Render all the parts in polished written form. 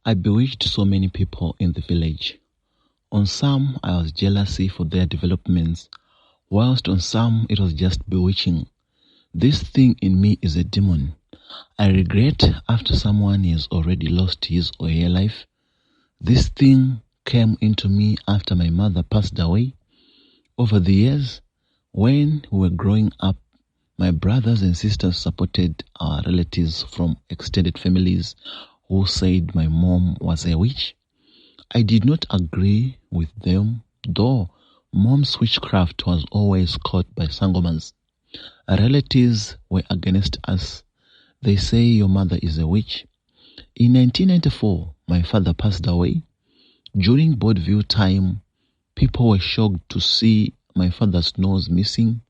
I bewitched so many people in the village. On some, I was jealousy for their developments, whilst on some, it was just bewitching. This thing in me is a demon. I regret after someone has already lost his or her life. This thing came into me after my mother passed away. Over the years, when we were growing up, my brothers and sisters supported our relatives from extended families who said my mom was a witch. I did not agree with them, though mom's witchcraft was always caught by sangomans. Our relatives were against us. They say your mother is a witch. In 1994, my father passed away. During vaudeville time, people were shocked to see my father's nose missing.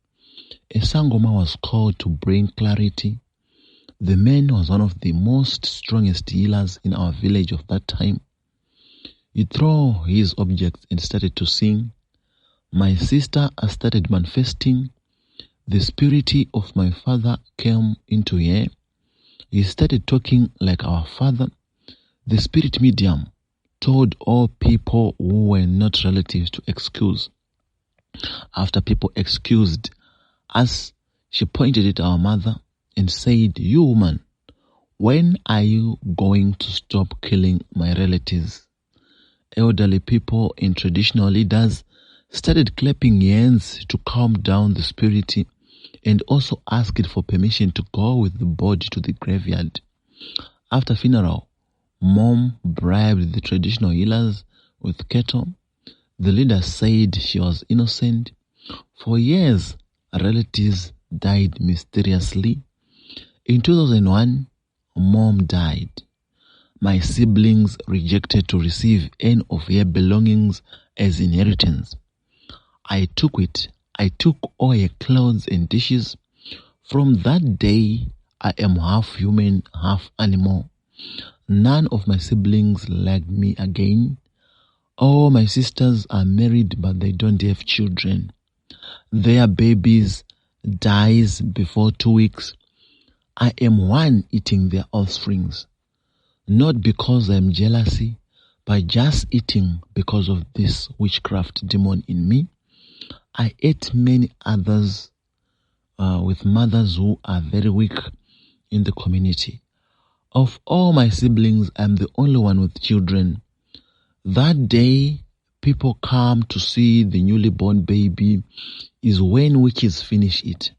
A sangoma was called to bring clarity. The man was one of the most strongest healers in our village of that time. He threw his objects and started to sing. My sister started manifesting. The spirit of my father came into her. He started talking like our father. The spirit medium told all people who were not relatives to excuse. After people excused us, she pointed at our mother and said, "You woman, when are you going to stop killing my relatives?" Elderly people and traditional leaders started clapping hands to calm down the spirit and also asked for permission to go with the body to the graveyard. After funeral, mom bribed the traditional healers with cattle. The leader said she was innocent. For years, relatives died mysteriously. In 2001, mom died. My siblings rejected to receive any of her belongings as inheritance. I took it. I took all her clothes and dishes. From that day, I am half human, half animal. None of my siblings liked me again. All my sisters are married, but they don't have children. Their babies dies before 2 weeks. I am one eating their offsprings. Not because I am jealousy, but just eating because of this witchcraft demon in me. I ate many others with mothers who are very weak in the community. Of all my siblings, I'm the only one with children. That day, people come to see the newly born baby is when witches finish it.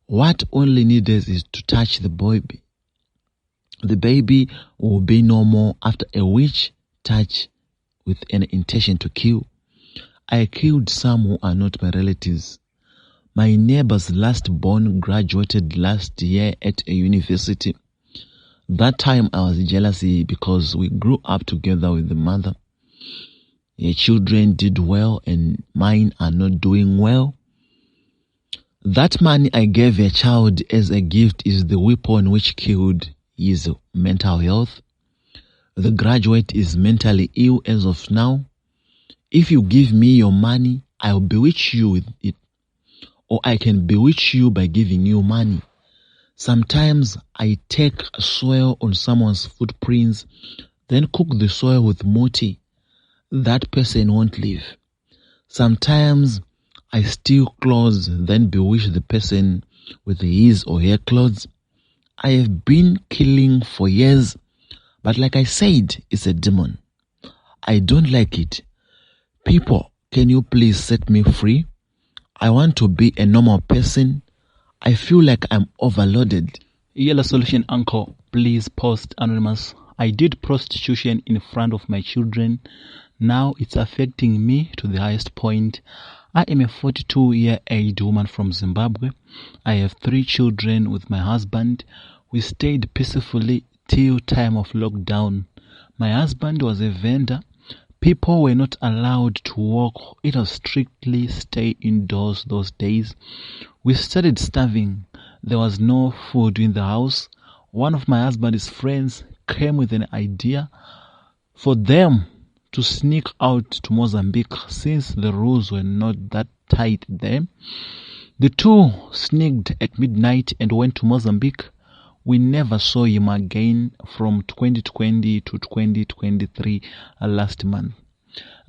What only needed is to touch the baby. The baby will be normal after a witch touch with an intention to kill. I killed some who are not my relatives. My neighbor's last born graduated last year at a university. That time I was jealousy because we grew up together with the mother. Her children did well and mine are not doing well. That money I gave a child as a gift is the weapon which killed his mental health. The graduate is mentally ill as of now. If you give me your money, I'll bewitch you with it. Or I can bewitch you by giving you money. Sometimes I take soil on someone's footprints, then cook the soil with moti. That person won't live. Sometimes I steal clothes, then bewitch the person with his or her clothes. I have been killing for years, but like I said, it's a demon. I don't like it. People, can you please set me free? I want to be a normal person. I feel like I'm overloaded. Yellow Solution Uncle, please post anonymous. I did prostitution in front of my children. Now it's affecting me to the highest point. I am a 42-year-old woman from Zimbabwe. I have 3 children with my husband. We stayed peacefully till time of lockdown. My husband was a vendor. People were not allowed to walk. It was strictly stay indoors those days. We started starving. There was no food in the house. One of my husband's friends came with an idea for them to sneak out to Mozambique since the rules were not that tight there. The two sneaked at midnight and went to Mozambique. We never saw him again from 2020 to 2023 last month.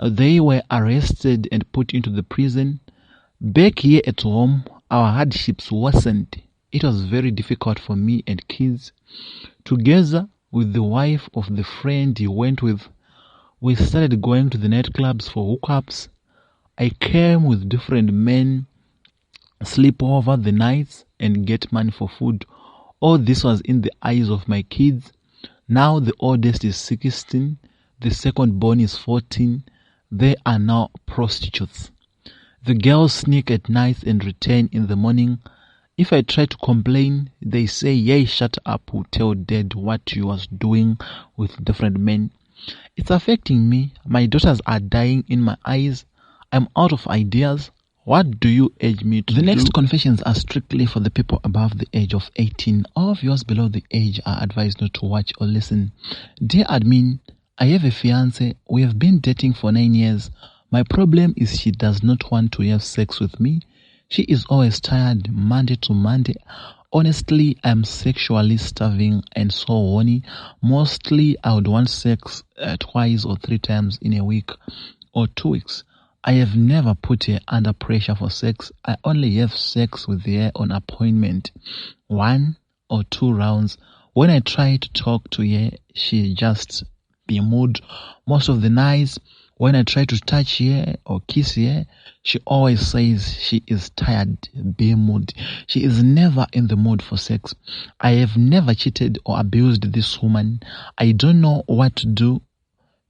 They were arrested and put into the prison. Back here at home, our hardships worsened. It was very difficult for me and kids. Together with the wife of the friend he went with, we started going to the nightclubs for hookups. I came with different men, sleep over the nights, and get money for food. All this was in the eyes of my kids. Now the oldest is 16, the second born is 14. They are now prostitutes. The girls sneak at night and return in the morning. If I try to complain, they say, "Yay, shut up, we'll tell dad what you was doing with different men." It's affecting me. My daughters are dying in my eyes. I'm out of ideas. What do you urge me to do? The next confessions are strictly for the people above the age of 18. All viewers below the age are advised not to watch or listen. Dear admin, I have a fiancé. We have been dating for 9 years. My problem is she does not want to have sex with me. She is always tired Monday to Monday. Honestly, I'm sexually starving and so horny. Mostly, I would want sex twice or 3 times in a week or 2 weeks. I have never put her under pressure for sex. I only have sex with her on appointment. 1 or 2 rounds. When I try to talk to her, she just be mood. Most of the nights, when I try to touch her or kiss her, she always says she is tired, be mood. She is never in the mood for sex. I have never cheated or abused this woman. I don't know what to do.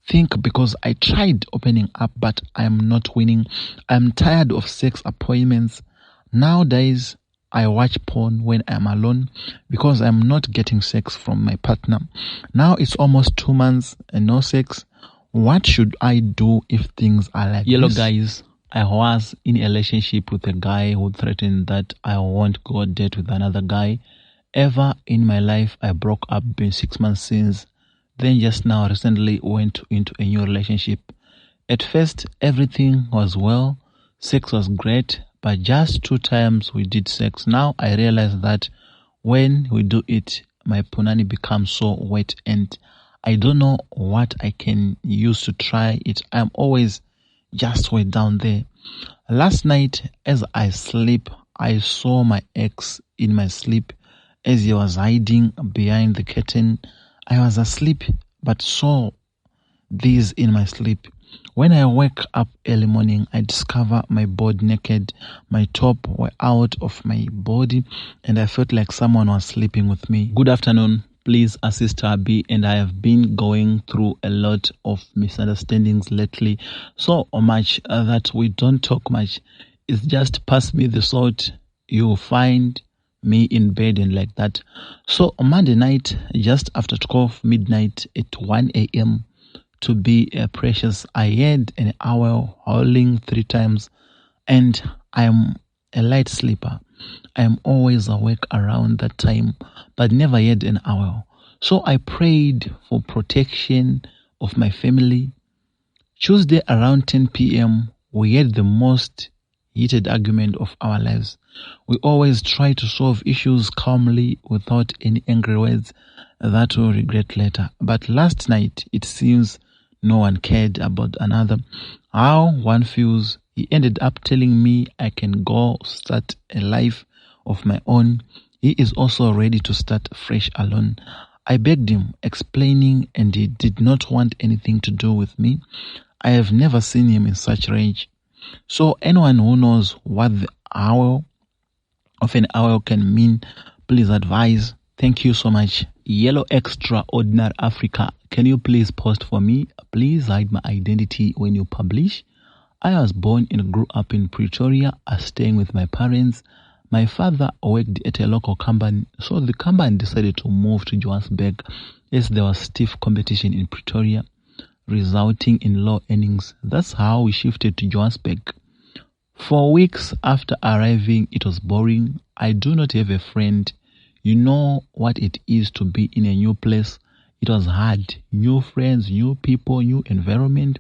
Think because I tried opening up, but I am not winning. I'm tired of sex appointments. Nowadays, I watch porn when I'm alone because I'm not getting sex from my partner. Now it's almost 2 months and no sex. What should I do if things are like Yellow this? guys, I was in a relationship with a guy who threatened that I won't go date with another guy ever in my life. I broke up been 6 months since. Then just now recently went into a new relationship. At first everything was well, sex was great, but just 2 times we did sex. Now I realize that when we do it, my punani becomes so wet and I don't know what I can use to try it. I'm always just way down there. Last night as I sleep, I saw my ex in my sleep as he was hiding behind the curtain. I was asleep but saw this in my sleep. When I wake up early morning, I discover my body naked. My top were out of my body and I felt like someone was sleeping with me. Good afternoon. Please assist Abi, and I have been going through a lot of misunderstandings lately. So much that we don't talk much. It's just pass me the salt. You find me in bed and like that. So on Monday night, just after 12 midnight at 1 a.m. to be precious, I had an owl howling 3 times and I'm a light sleeper. I am always awake around that time, but never had an owl. So I prayed for protection of my family. Tuesday around 10 p.m., we had the most heated argument of our lives. We always try to solve issues calmly without any angry words that we'll regret later. But last night, it seems no one cared about another. How one feels. He ended up telling me I can go start a life of my own. He is also ready to start fresh alone. I begged him, explaining, and he did not want anything to do with me. I have never seen him in such rage. So anyone who knows what the hour of an hour can mean, please advise. Thank you so much. Yellow Extraordinary Africa, can you please post for me? Please hide my identity when you publish. I was born and grew up in Pretoria, staying with my parents. My father worked at a local company, so the company decided to move to Johannesburg as there was stiff competition in Pretoria, resulting in low earnings. That's how we shifted to Johannesburg. 4 weeks after arriving, it was boring. I do not have a friend. You know what it is to be in a new place. It was hard. New friends, new people, new environment.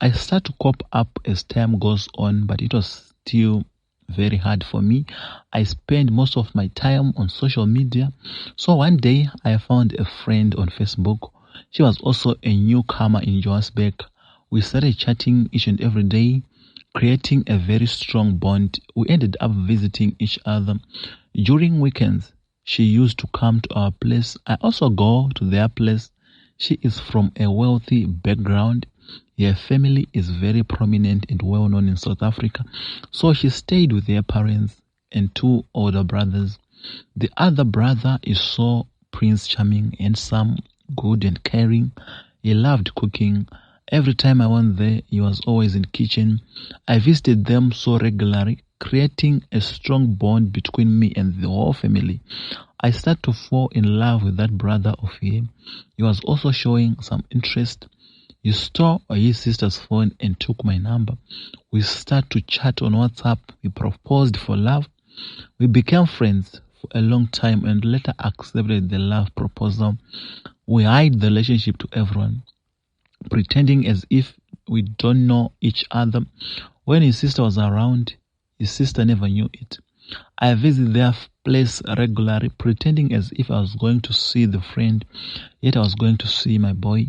I start to cope up as time goes on, but it was still very hard for me. I spend most of my time on social media. So one day I found a friend on Facebook. She was also a newcomer in Johannesburg. We started chatting each and every day, creating a very strong bond. We ended up visiting each other. During weekends, she used to come to our place. I also go to their place. She is from a wealthy background. Her family is very prominent and well known in South Africa. So she stayed with her parents and two older brothers. The other brother is so Prince Charming, handsome, good and caring. He loved cooking. Every time I went there, he was always in the kitchen. I visited them so regularly, creating a strong bond between me and the whole family. I started to fall in love with that brother of him. He was also showing some interest. He stole his sister's phone and took my number. We started to chat on WhatsApp. He proposed for love. We became friends for a long time and later accepted the love proposal. We hid the relationship to everyone, pretending as if we don't know each other. When his sister was around, his sister never knew it. I visited their place regularly, pretending as if I was going to see the friend, yet I was going to see my boy.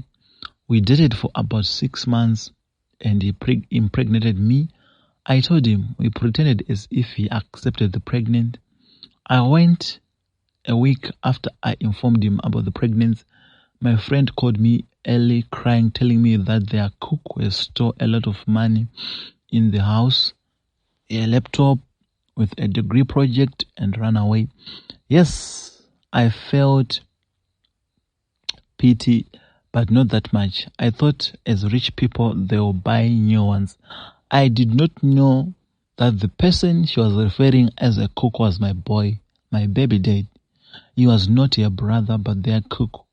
We dated for about 6 months and he impregnated me. I told him. We pretended as if he accepted the pregnant. I went a week after I informed him about the pregnancy. My friend called me early crying, telling me that their cook has stored a lot of money in the house, a laptop with a degree project, and ran away. Yes, I felt pity, but not that much. I thought as rich people they will buy new ones. I did not know that the person she was referring as a cook was my boy, my baby dad. He was not their brother, but their cook.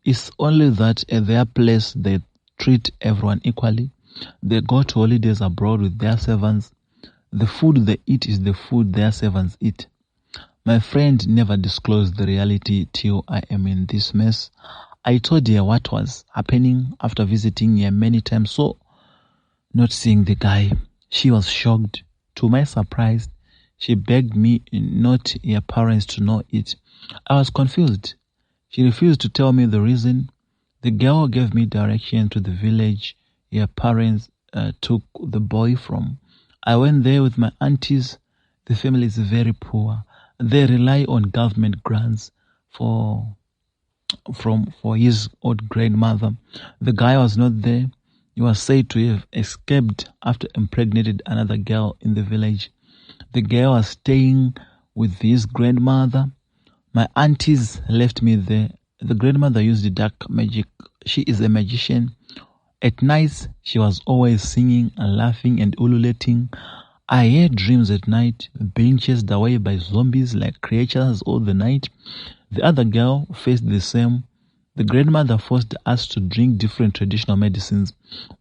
It's only that at their place they treat everyone equally. They go to holidays abroad with their servants. The food they eat is the food their servants eat. My friend never disclosed the reality till I am in this mess. I told her what was happening after visiting her many times, so not seeing the guy. She was shocked. To my surprise, she begged me not her parents to know it. I was confused. She refused to tell me the reason. The girl gave me direction to the village her parents took the boy from. I went there with my aunties. The family is very poor. They rely on government grants for his old grandmother. The guy was not there. He was said to have escaped after impregnated another girl in the village. The girl was staying with his grandmother. My aunties left me there. The grandmother used dark magic. She is a magician. At night, she was always singing and laughing and ululating. I had dreams at night, being chased away by zombies like creatures all the night. The other girl faced the same. The grandmother forced us to drink different traditional medicines.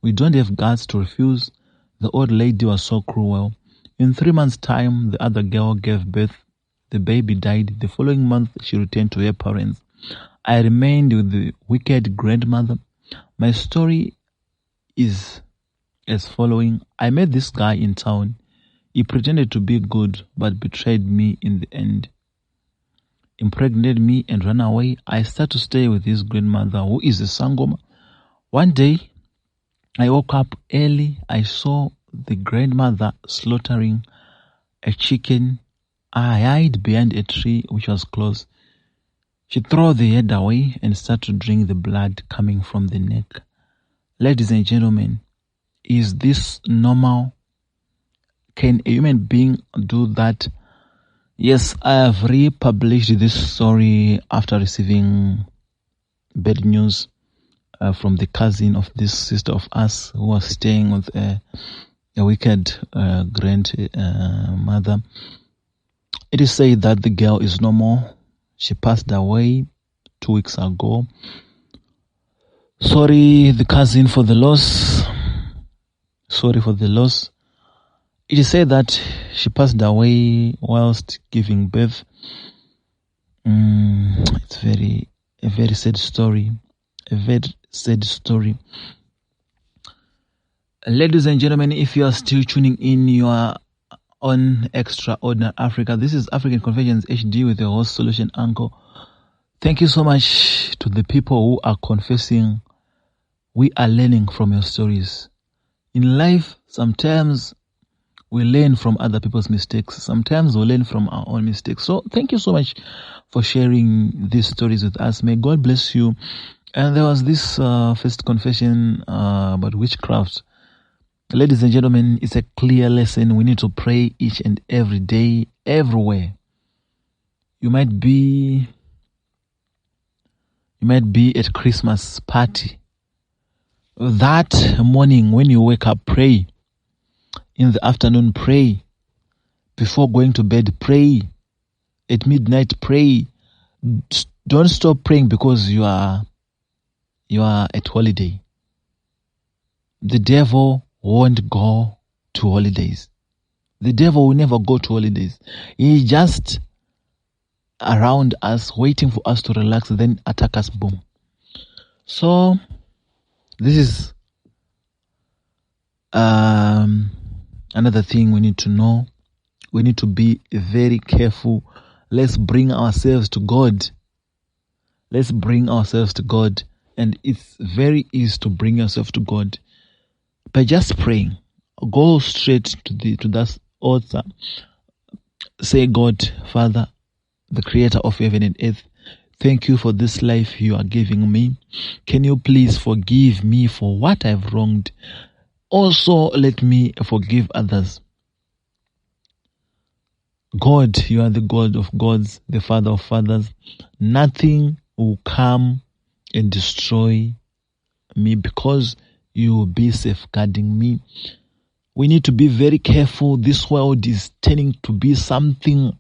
We don't have guts to refuse. The old lady was so cruel. In 3 months' time, the other girl gave birth. The baby died. The following month, she returned to her parents. I remained with the wicked grandmother. My story is as following. I met this guy in town. He pretended to be good, but betrayed me in the end. Impregnated me and ran away. I started to stay with his grandmother, who is a sangoma. One day, I woke up early. I saw the grandmother slaughtering a chicken. I hid behind a tree which was close. She threw the head away and started to drink the blood coming from the neck. Ladies and gentlemen, is this normal? Can a human being do that? Yes, I have republished this story after receiving bad news from the cousin of this sister of us who was staying with a wicked grandmother. It is said that the girl is no more. She passed away 2 weeks ago. Sorry, the cousin, for the loss. Sorry for the loss. It is said that she passed away whilst giving birth. It's a very sad story. A very sad story. Ladies and gentlemen, if you are still tuning in, you are on Extraordinary Africa. This is African Confessions HD with your host, Solution Uncle. Thank you so much to the people who are confessing. We are learning from your stories. In life, sometimes we learn from other people's mistakes. Sometimes we learn from our own mistakes. So thank you so much for sharing these stories with us. May God bless you. And there was this first confession about witchcraft. Ladies and gentlemen, it's a clear lesson. We need to pray each and every day, everywhere. You might be at Christmas party. That morning when you wake up, pray. In the afternoon, pray. Before going to bed, pray. At midnight, pray. Don't stop praying because you are at holiday. The devil won't go to holidays. The devil will never go to holidays. He's just around us, waiting for us to relax, then attack us, boom. So, this is another thing we need to know. We need to be very careful. Let's bring ourselves to God. Let's bring ourselves to God. And it's very easy to bring yourself to God by just praying. Go straight to that altar. Say, God, Father, the creator of heaven and earth, thank you for this life you are giving me. Can you please forgive me for what I've wronged? Also, let me forgive others. God, you are the God of gods, the Father of fathers. Nothing will come and destroy me because you will be safeguarding me. We need to be very careful. This world is turning to be something.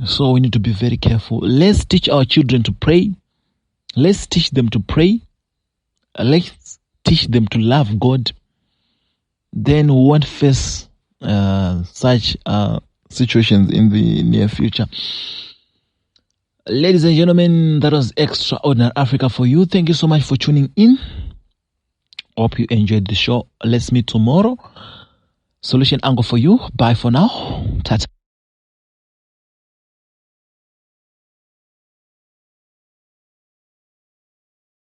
So we need to be very careful. Let's teach our children to pray. Let's teach them to pray. Let's teach them to love God. Then we won't face such situations in the near future. Ladies and gentlemen, that was Extraordinary Africa for you. Thank you so much for tuning in. Hope you enjoyed the show. Let's meet tomorrow. Solution Angle for you. Bye for now. Tata.